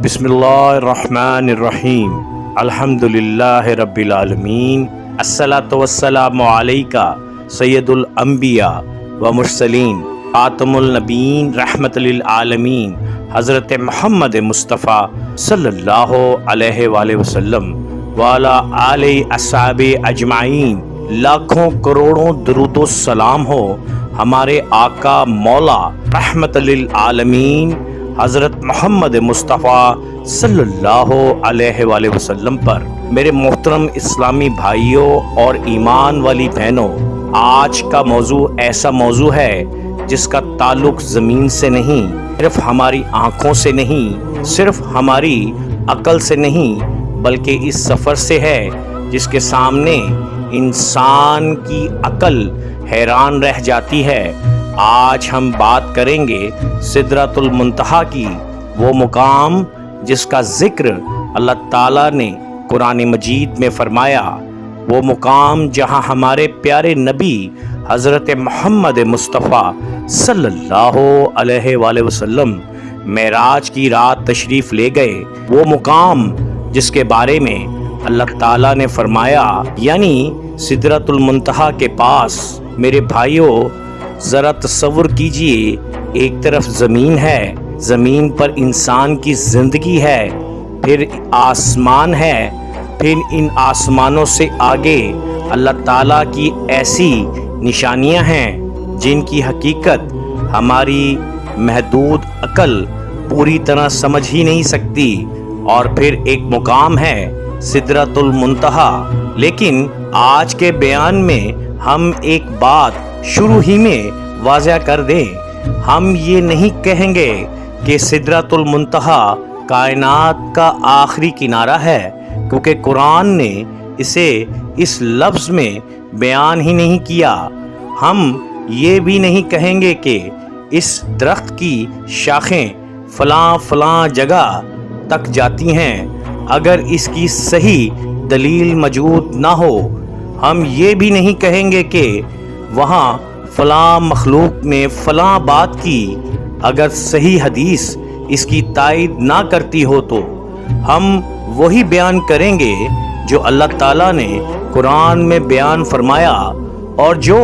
بسم اللہ الرحمن الرحیم الحمدللہ رب العالمین الصلاۃ والسلام علیکہ سید الانبیاء و مرسلین خاتم النبیین رحمت للعالمین حضرت محمد مصطفیٰ صلی اللہ علیہ وآلہ وسلم وعلی آلہ اصحاب اجمعین۔ لاکھوں کروڑوں درود و سلام ہو ہمارے آقا مولا رحمت للعالمین حضرت محمد مصطفیٰ صلی اللہ علیہ وآلہ وسلم پر۔ میرے محترم اسلامی بھائیوں اور ایمان والی بہنوں، آج کا موضوع ایسا موضوع ہے جس کا تعلق زمین سے نہیں، صرف ہماری آنکھوں سے نہیں، صرف ہماری عقل سے نہیں، بلکہ اس سفر سے ہے جس کے سامنے انسان کی عقل حیران رہ جاتی ہے۔ آج ہم بات کریں گے سدرۃ المنتہا کی، وہ مقام جس کا ذکر اللہ تعالیٰ نے قرآن مجید میں فرمایا، وہ مقام جہاں ہمارے پیارے نبی حضرت محمد مصطفیٰ صلی اللہ علیہ وآلہ وسلم معراج کی رات تشریف لے گئے، وہ مقام جس کے بارے میں اللہ تعالیٰ نے فرمایا، یعنی سدرۃ المنتہا کے پاس۔ میرے بھائیوں، ذرا تصور کیجئے، ایک طرف زمین ہے، زمین پر انسان کی زندگی ہے، پھر آسمان ہے، پھر ان آسمانوں سے آگے اللہ تعالیٰ کی ایسی نشانیاں ہیں جن کی حقیقت ہماری محدود عقل پوری طرح سمجھ ہی نہیں سکتی، اور پھر ایک مقام ہے سدرۃ المنتہا۔ لیکن آج کے بیان میں ہم ایک بات شروع ہی میں واضح کر دیں، ہم یہ نہیں کہیں گے کہ سدرۃ المنتہا کائنات کا آخری کنارہ ہے، کیونکہ قرآن نے اسے اس لفظ میں بیان ہی نہیں کیا۔ ہم یہ بھی نہیں کہیں گے کہ اس درخت کی شاخیں فلاں فلاں جگہ تک جاتی ہیں، اگر اس کی صحیح دلیل موجود نہ ہو۔ ہم یہ بھی نہیں کہیں گے کہ وہاں فلاں مخلوق نے فلاں بات کی، اگر صحیح حدیث اس کی تائید نہ کرتی ہو تو۔ ہم وہی بیان کریں گے جو اللہ تعالیٰ نے قرآن میں بیان فرمایا اور جو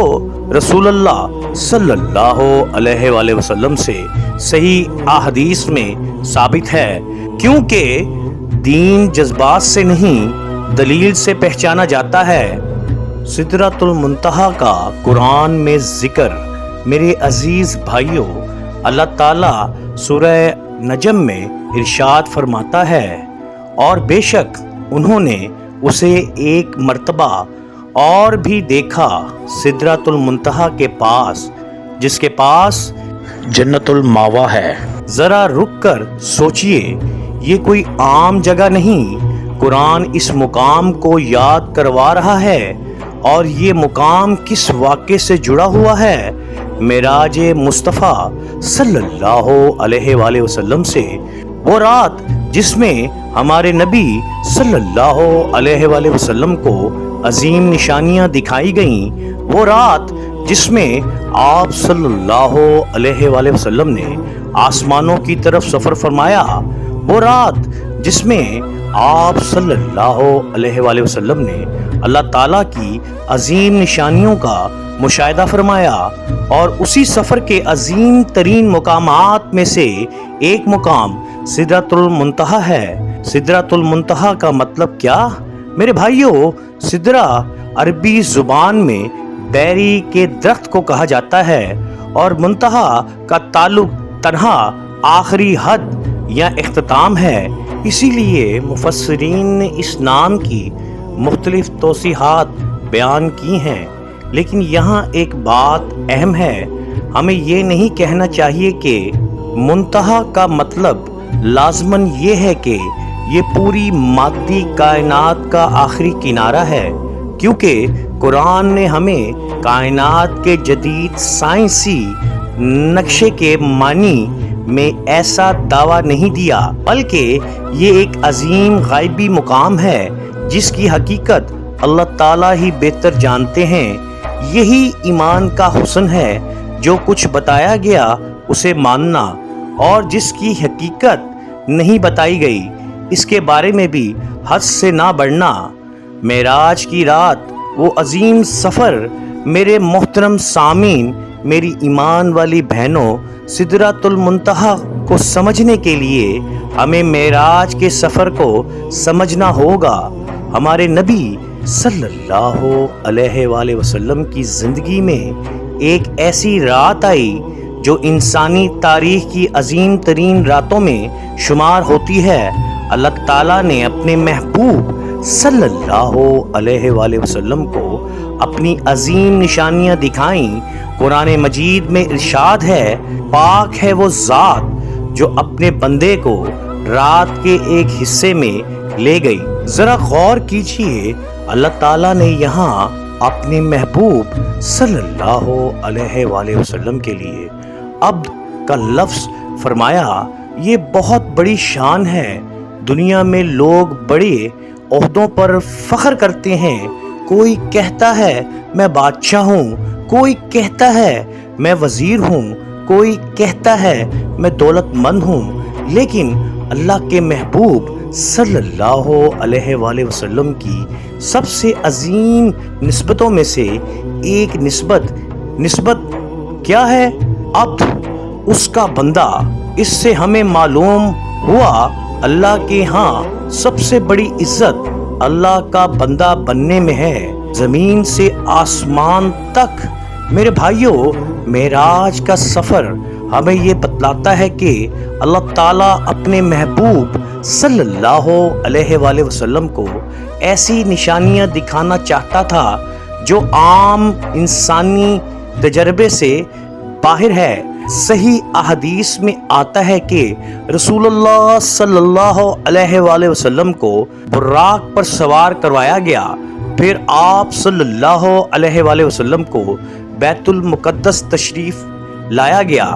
رسول اللہ صلی اللہ علیہ وآلہ وسلم سے صحیح احادیث میں ثابت ہے، کیونکہ دین جذبات سے نہیں دلیل سے پہچانا جاتا ہے۔ سدرۃ المنتہا کا قرآن میں ذکر، میرے عزیز بھائیوں، اللہ تعالیٰ سورہ نجم میں ارشاد فرماتا ہے، اور بے شک انہوں نے اسے ایک مرتبہ اور بھی دیکھا سدرۃ المنتہا کے پاس، جس کے پاس جنت الماوا ہے۔ ذرا رک کر سوچئے، یہ کوئی عام جگہ نہیں، قرآن اس مقام کو یاد کروا رہا ہے، اور یہ مقام کس واقعے سے جڑا ہوا ہے؟ معراج مصطفیٰ صلی اللہ علیہ وآلہ وسلم سے۔ وہ رات جس میں ہمارے نبی صلی اللہ علیہ وآلہ وسلم کو عظیم نشانیاں دکھائی گئیں، وہ رات جس میں آپ صلی اللہ علیہ وآلہ وسلم نے آسمانوں کی طرف سفر فرمایا، وہ رات جس میں آپ صلی اللہ علیہ وآلہ وسلم نے اللہ تعالیٰ کی عظیم نشانیوں کا مشاہدہ فرمایا، اور اسی سفر کے عظیم ترین مقامات میں سے ایک مقام سدرۃ المنتہا ہے۔ سدرۃ المنتہا کا مطلب کیا؟ میرے بھائیوں، سدرہ عربی زبان میں بیری کے درخت کو کہا جاتا ہے، اور منتہا کا تعلق تنہا آخری حد یا اختتام ہے۔ اسی لیے مفسرین نے اس نام کی مختلف توضیحات بیان کی ہیں، لیکن یہاں ایک بات اہم ہے، ہمیں یہ نہیں کہنا چاہیے کہ منتہا کا مطلب لازماً یہ ہے کہ یہ پوری مادی کائنات کا آخری کنارہ ہے، کیونکہ قرآن نے ہمیں کائنات کے جدید سائنسی نقشے کے معنی میں ایسا دعویٰ نہیں دیا، بلکہ یہ ایک عظیم غیبی مقام ہے جس کی حقیقت اللہ تعالیٰ ہی بہتر جانتے ہیں۔ یہی ایمان کا حسن ہے، جو کچھ بتایا گیا اسے ماننا، اور جس کی حقیقت نہیں بتائی گئی، اس کے بارے میں بھی حد سے نہ بڑھنا۔ معراج کی رات، وہ عظیم سفر، میرے محترم سامعین، میری ایمان والی بہنوں، سدرۃ المنتہا کو سمجھنے کے لیے ہمیں معراج کے سفر کو سمجھنا ہوگا۔ ہمارے نبی صلی اللہ علیہ وآلہ وسلم کی زندگی میں ایک ایسی رات آئی جو انسانی تاریخ کی عظیم ترین راتوں میں شمار ہوتی ہے۔ اللہ تعالیٰ نے اپنے محبوب صلی اللہ علیہ وآلہ وسلم کو اپنی عظیم نشانیاں دکھائیں۔ قرآن مجید میں ارشاد ہے، پاک ہے وہ ذات جو اپنے بندے کو رات کے ایک حصے میں لے گئی۔ ذرا غور کیجئے، اللہ تعالیٰ نے یہاں اپنے محبوب صلی اللہ علیہ وآلہ وسلم کے لیے عبد کا لفظ فرمایا۔ یہ بہت بڑی شان ہے۔ دنیا میں لوگ بڑے عہدوں پر فخر کرتے ہیں۔ کوئی کہتا ہے میں بادشاہ ہوں، کوئی کہتا ہے میں وزیر ہوں، کوئی کہتا ہے میں دولت مند ہوں، لیکن اللہ کے محبوب صلی اللہ علیہ وآلہ وسلم کی سب سے عظیم نسبتوں میں سے ایک نسبت کیا ہے؟ عبد، اس کا بندہ۔ اس سے ہمیں معلوم ہوا اللہ کے ہاں سب سے بڑی عزت اللہ کا بندہ بننے میں ہے، زمین سے آسمان تک۔ میرے بھائیوں، معراج کا سفر ہمیں یہ بتلاتا ہے کہ اللہ تعالیٰ اپنے محبوب صلی اللہ علیہ وآلہ وسلم کو ایسی نشانیاں دکھانا چاہتا تھا جو عام انسانی تجربے سے باہر ہے۔ صحیح احادیث میں آتا ہے کہ رسول اللہ صلی اللہ علیہ وآلہ وسلم کو براق پر سوار کروایا گیا، پھر آپ صلی اللہ علیہ وآلہ وسلم کو بیت المقدس تشریف لایا گیا،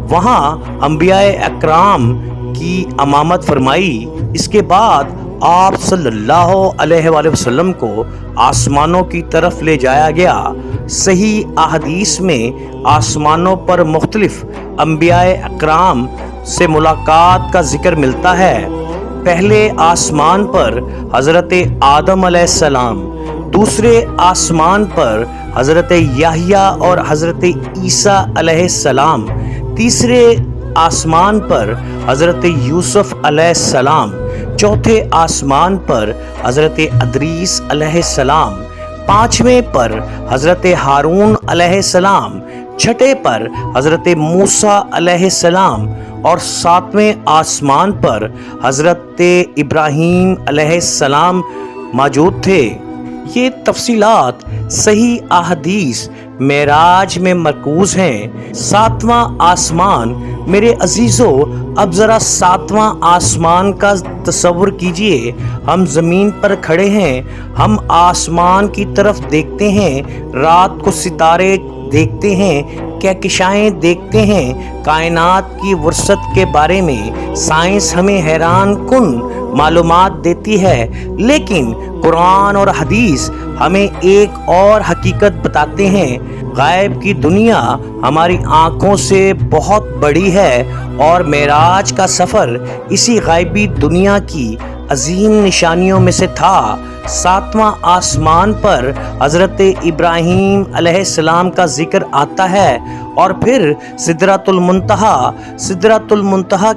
وہاں انبیاء اکرام کی امامت فرمائی۔ اس کے بعد آپ صلی اللہ علیہ وآلہ وسلم کو آسمانوں کی طرف لے جایا گیا۔ صحیح احادیث میں آسمانوں پر مختلف انبیاء اکرام سے ملاقات کا ذکر ملتا ہے۔ پہلے آسمان پر حضرت آدم علیہ السلام، دوسرے آسمان پر حضرت یحییٰ اور حضرت عیسیٰ علیہ السلام، تیسرے آسمان پر حضرت یوسف علیہ السلام، چوتھے آسمان پر حضرت ادریس علیہ السلام، پانچویں پر حضرت ہارون علیہ السلام، چھٹے پر حضرت موسیٰ علیہ السلام اور ساتویں آسمان پر حضرت ابراہیم علیہ السلام موجود تھے۔ یہ تفصیلات صحیح احادیث معراج میں مرکوز ہیں۔ ساتواں آسمان، میرے عزیزو، اب ذرا ساتواں آسمان کا تصور کیجئے۔ ہم زمین پر کھڑے ہیں، ہم آسمان کی طرف دیکھتے ہیں، رات کو ستارے دیکھتے ہیں، کہکشائیں دیکھتے ہیں، کائنات کی وسعت کے بارے میں سائنس ہمیں حیران کن معلومات دیتی ہے، لیکن قرآن اور حدیث ہمیں ایک اور حقیقت بتاتے ہیں۔ غیب کی دنیا ہماری آنکھوں سے بہت بڑی ہے، اور معراج کا سفر اسی غیبی دنیا کی عظیم نشانیوں میں سے تھا۔ ساتواں آسمان پر حضرت ابراہیم علیہ السلام کا ذکر آتا ہے، اور پھر سدرۃ المنتہا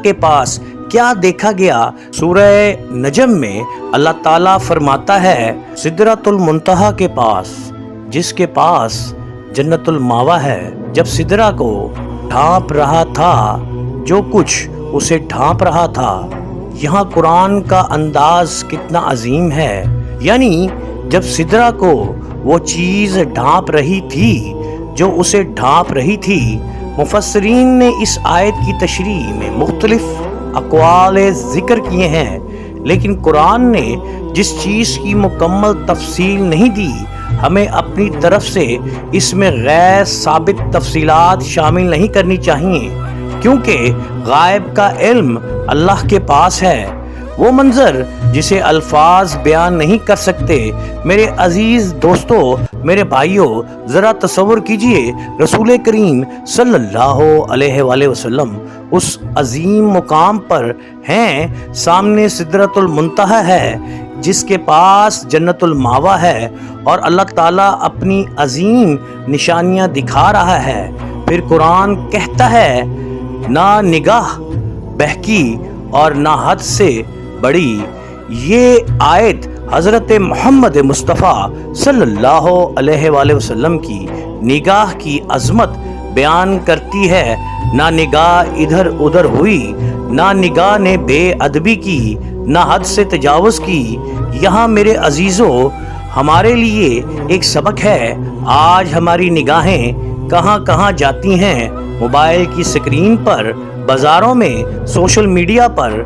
کے پاس کیا دیکھا گیا؟ سورہ نجم میں اللہ تعالیٰ فرماتا ہے، سدرۃ المنتہا کے پاس، جس کے پاس جنت الماوا ہے، جب سدرہ کو ڈھانپ رہا تھا جو کچھ اسے ڈھانپ رہا تھا۔ یہاں قرآن کا انداز کتنا عظیم ہے، یعنی جب سدرہ کو وہ چیز ڈھانپ رہی تھی جو اسے ڈھانپ رہی تھی۔ مفسرین نے اس آیت کی تشریح میں مختلف اقوال ذکر کیے ہیں، لیکن قرآن نے جس چیز کی مکمل تفصیل نہیں دی، ہمیں اپنی طرف سے اس میں غیر ثابت تفصیلات شامل نہیں کرنی چاہیے، کیونکہ غائب کا علم اللہ کے پاس ہے۔ وہ منظر جسے الفاظ بیان نہیں کر سکتے۔ میرے عزیز دوستو، میرے بھائیوں، ذرا تصور کیجئے رسول کریم صلی اللہ علیہ وآلہ وسلم اس عظیم مقام پر ہیں، سامنے سدرۃ المنتہا ہے جس کے پاس جنت الماوا ہے، اور اللہ تعالیٰ اپنی عظیم نشانیاں دکھا رہا ہے۔ پھر قرآن کہتا ہے نہ نگاہ بہکی اور نہ حد سے بڑی۔ یہ آیت حضرت محمد مصطفیٰ صلی اللہ علیہ وآلہ وسلم کی نگاہ کی عظمت بیان کرتی ہے۔ نہ نگاہ ادھر ادھر ہوئی، نہ نگاہ نے بے ادبی کی، نہ حد سے تجاوز کی۔ یہاں میرے عزیزوں ہمارے لیے ایک سبق ہے۔ آج ہماری نگاہیں کہاں کہاں جاتی ہیں؟ موبائل کی سکرین پر، بازاروں میں، سوشل میڈیا پر،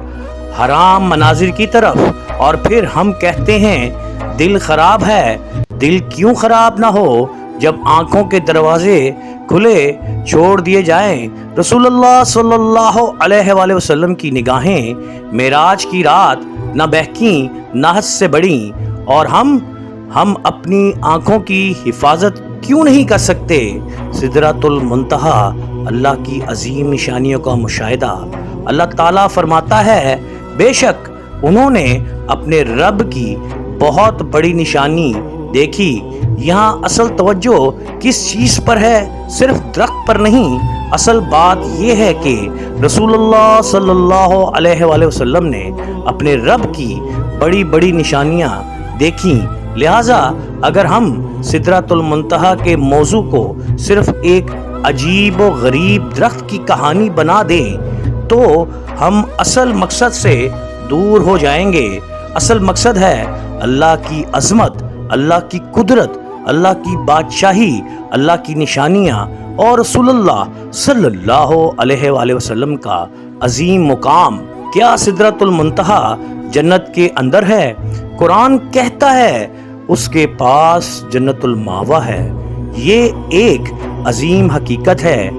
حرام مناظر کی طرف، اور پھر ہم کہتے ہیں دل خراب ہے۔ دل کیوں خراب نہ ہو جب آنکھوں کے دروازے کھلے چھوڑ دیے جائیں؟ رسول اللہ صلی اللہ علیہ وآلہ وسلم کی نگاہیں معراج کی رات نہ بہکیں نہ حد سے بڑیں، اور ہم اپنی آنکھوں کی حفاظت کیوں نہیں کر سکتے؟ سدرۃ المنتہا اللہ کی عظیم نشانیوں کا مشاہدہ۔ اللہ تعالیٰ فرماتا ہے بے شک انہوں نے اپنے رب کی بہت بڑی نشانی دیکھی۔ یہاں اصل توجہ کس چیز پر ہے؟ صرف درخت پر نہیں، اصل بات یہ ہے کہ رسول اللہ صلی اللہ علیہ وآلہ وسلم نے اپنے رب کی بڑی بڑی نشانیاں دیکھیں۔ لہٰذا اگر ہم سدرۃ المنتہا کے موضوع کو صرف ایک عجیب و غریب درخت کی کہانی بنا دیں تو ہم اصل مقصد سے دور ہو جائیں گے۔ اصل مقصد ہے اللہ کی عظمت، اللہ کی قدرت، اللہ کی بادشاہی، اللہ کی نشانیاں، اور رسول اللہ صلی اللہ علیہ وآلہ وسلم کا عظیم مقام۔ کیا سدرۃ المنتہا جنت کے اندر ہے؟ قرآن کہتا ہے اس کے پاس جنت الماوا ہے۔ یہ ایک عظیم حقیقت ہے،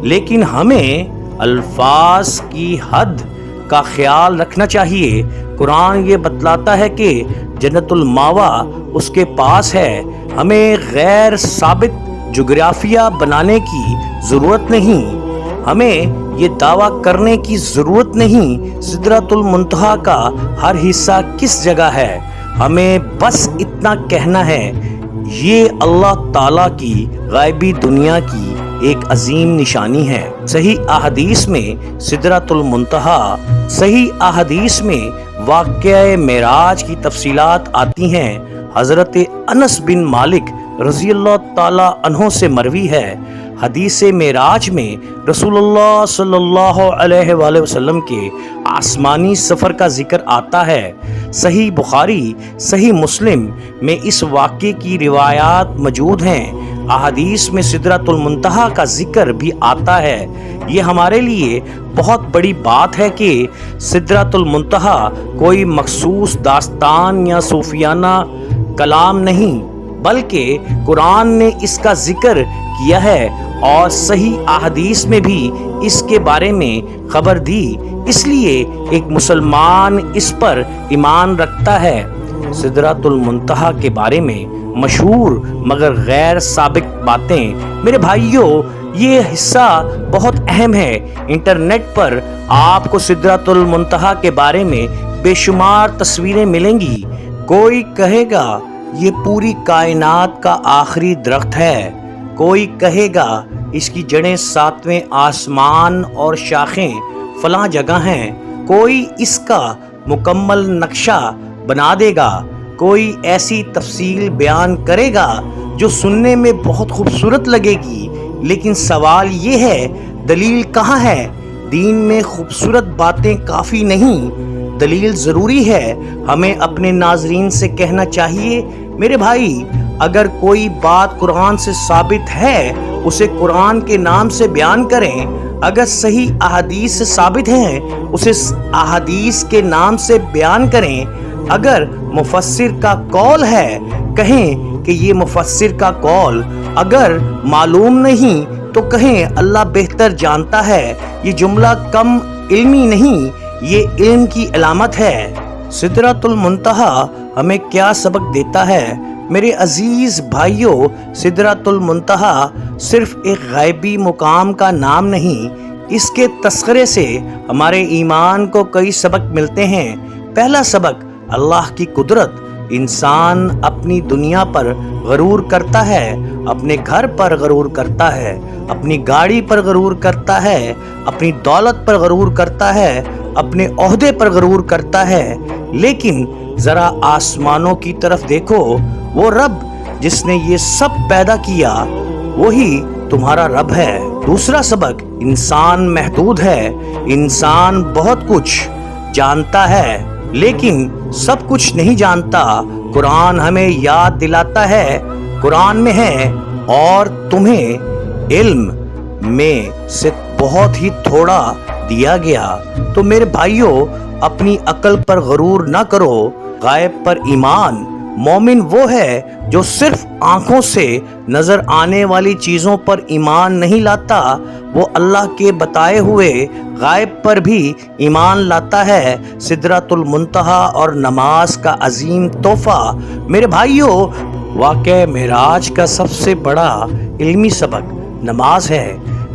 لیکن ہمیں الفاظ کی حد کا خیال رکھنا چاہیے۔ قرآن یہ بتلاتا ہے کہ جنت الماوا اس کے پاس ہے۔ ہمیں غیر ثابت جغرافیہ بنانے کی ضرورت نہیں، ہمیں یہ دعویٰ کرنے کی ضرورت نہیں سدرۃ المنتہا کا ہر حصہ کس جگہ ہے۔ ہمیں بس اتنا کہنا ہے یہ اللہ تعالیٰ کی غیبی دنیا کی ایک عظیم نشانی ہے۔ صحیح احادیث میں سدرۃ المنتہا، صحیح احادیث میں واقعہ معراج کی تفصیلات آتی ہیں۔ حضرت انس بن مالک رضی اللہ تعالیٰ عنہ سے مروی ہے، حدیث معراج میں رسول اللہ صلی اللہ علیہ وآلہ وسلم کے آسمانی سفر کا ذکر آتا ہے۔ صحیح بخاری، صحیح مسلم میں اس واقعے کی روایات موجود ہیں۔ احادیث میں سدرۃ المنتہا کا ذکر بھی آتا ہے۔ یہ ہمارے لیے بہت بڑی بات ہے کہ سدرۃ المنتہا کوئی مخصوص داستان یا صوفیانہ کلام نہیں، بلکہ قرآن نے اس کا ذکر کیا ہے اور صحیح احادیث میں بھی اس کے بارے میں خبر دی۔ اس لیے ایک مسلمان اس پر ایمان رکھتا ہے۔ سدرۃ المنتہا کے بارے میں مشہور مگر غیر ثابت باتیں، میرے بھائیوں یہ حصہ بہت اہم ہے۔ انٹرنیٹ پر آپ کو سدرۃ المنتہا کے بارے میں بے شمار تصویریں ملیں گی۔ کوئی کہے گا یہ پوری کائنات کا آخری درخت ہے، کوئی کہے گا اس کی جڑیں 7ویں آسمان اور شاخیں فلاں جگہ ہیں، کوئی اس کا مکمل نقشہ بنا دے گا، کوئی ایسی تفصیل بیان کرے گا جو سننے میں بہت خوبصورت لگے گی۔ لیکن سوال یہ ہے دلیل کہاں ہے؟ دین میں خوبصورت باتیں کافی نہیں، دلیل ضروری ہے۔ ہمیں اپنے ناظرین سے کہنا چاہیے میرے بھائی اگر کوئی بات قرآن سے ثابت ہے اسے قرآن کے نام سے بیان کریں، اگر صحیح احادیث سے ثابت ہیں اسے احادیث کے نام سے بیان کریں، اگر مفسر کا قول ہے کہیں کہ یہ مفسر کا قول، اگر معلوم نہیں تو کہیں اللہ بہتر جانتا ہے۔ یہ جملہ کم علمی نہیں، یہ علم کی علامت ہے۔ سدرۃ المنتہا ہمیں کیا سبق دیتا ہے؟ میرے عزیز بھائیوں، سدرۃ المنتہا صرف ایک غیبی مقام کا نام نہیں، اس کے تذکرے سے ہمارے ایمان کو کئی سبق ملتے ہیں۔ پہلا سبق، اللہ کی قدرت۔ انسان اپنی دنیا پر غرور کرتا ہے، اپنے گھر پر غرور کرتا ہے، اپنی گاڑی پر غرور کرتا ہے، اپنی دولت پر غرور کرتا ہے، اپنے عہدے پر غرور کرتا ہے، لیکن ذرا آسمانوں کی طرف دیکھو، وہ رب جس نے یہ سب پیدا کیا وہی تمہارا رب ہے۔ دوسرا سبق، انسان محدود ہے، انسان بہت کچھ جانتا ہے لیکن سب کچھ نہیں جانتا۔ قرآن ہمیں یاد دلاتا ہے، قرآن میں ہے اور تمہیں علم میں سے بہت ہی تھوڑا دیا گیا۔ تو میرے بھائیوں، اپنی عقل پر غرور نہ کرو، غائب پر ایمان۔ مومن وہ ہے جو صرف آنکھوں سے نظر آنے والی چیزوں پر ایمان نہیں لاتا، وہ اللہ کے بتائے ہوئے غائب پر بھی ایمان لاتا ہے۔ سدرۃ المنتہا اور نماز کا عظیم تحفہ۔ میرے بھائیوں، واقعہ معراج کا سب سے بڑا علمی سبق نماز ہے۔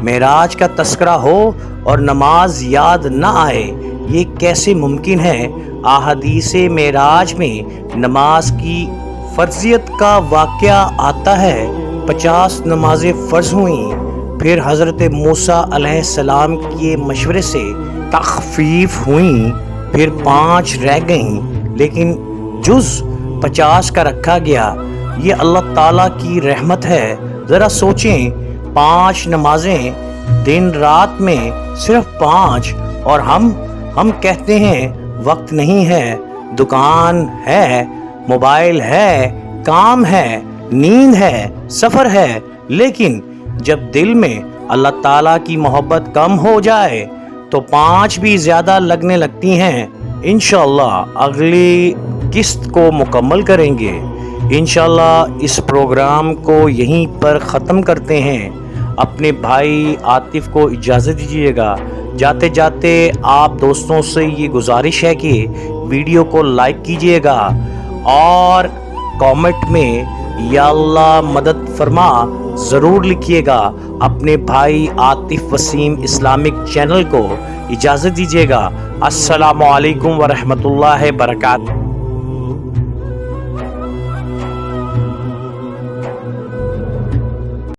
معراج کا تذکرہ ہو اور نماز یاد نہ آئے، یہ کیسے ممکن ہے؟ احادیث معراج میں نماز کی فرضیت کا واقعہ آتا ہے۔ 50 نمازیں فرض ہوئیں، پھر حضرت موسیٰ علیہ السلام کے مشورے سے تخفیف ہوئیں، پھر 5 رہ گئیں، لیکن جز 50 کا رکھا گیا۔ یہ اللہ تعالیٰ کی رحمت ہے۔ ذرا سوچیں، 5 نمازیں دن رات میں صرف 5، اور ہم کہتے ہیں وقت نہیں ہے، دکان ہے، موبائل ہے، کام ہے، نیند ہے، سفر ہے، لیکن جب دل میں اللہ تعالیٰ کی محبت کم ہو جائے تو 5 بھی زیادہ لگنے لگتی ہیں۔ انشاءاللہ اگلی قسط کو مکمل کریں گے۔ انشاءاللہ اس پروگرام کو یہیں پر ختم کرتے ہیں۔ اپنے بھائی عاطف کو اجازت دیجیے گا۔ جاتے جاتے آپ دوستوں سے یہ گزارش ہے کہ ویڈیو کو لائک کیجیے گا اور کامنٹ میں یا اللہ مدد فرما ضرور لکھیے گا۔ اپنے بھائی عاطف وسیم اسلامک چینل کو اجازت دیجیے گا۔ السلام علیکم ورحمۃ اللہ وبرکاتہ۔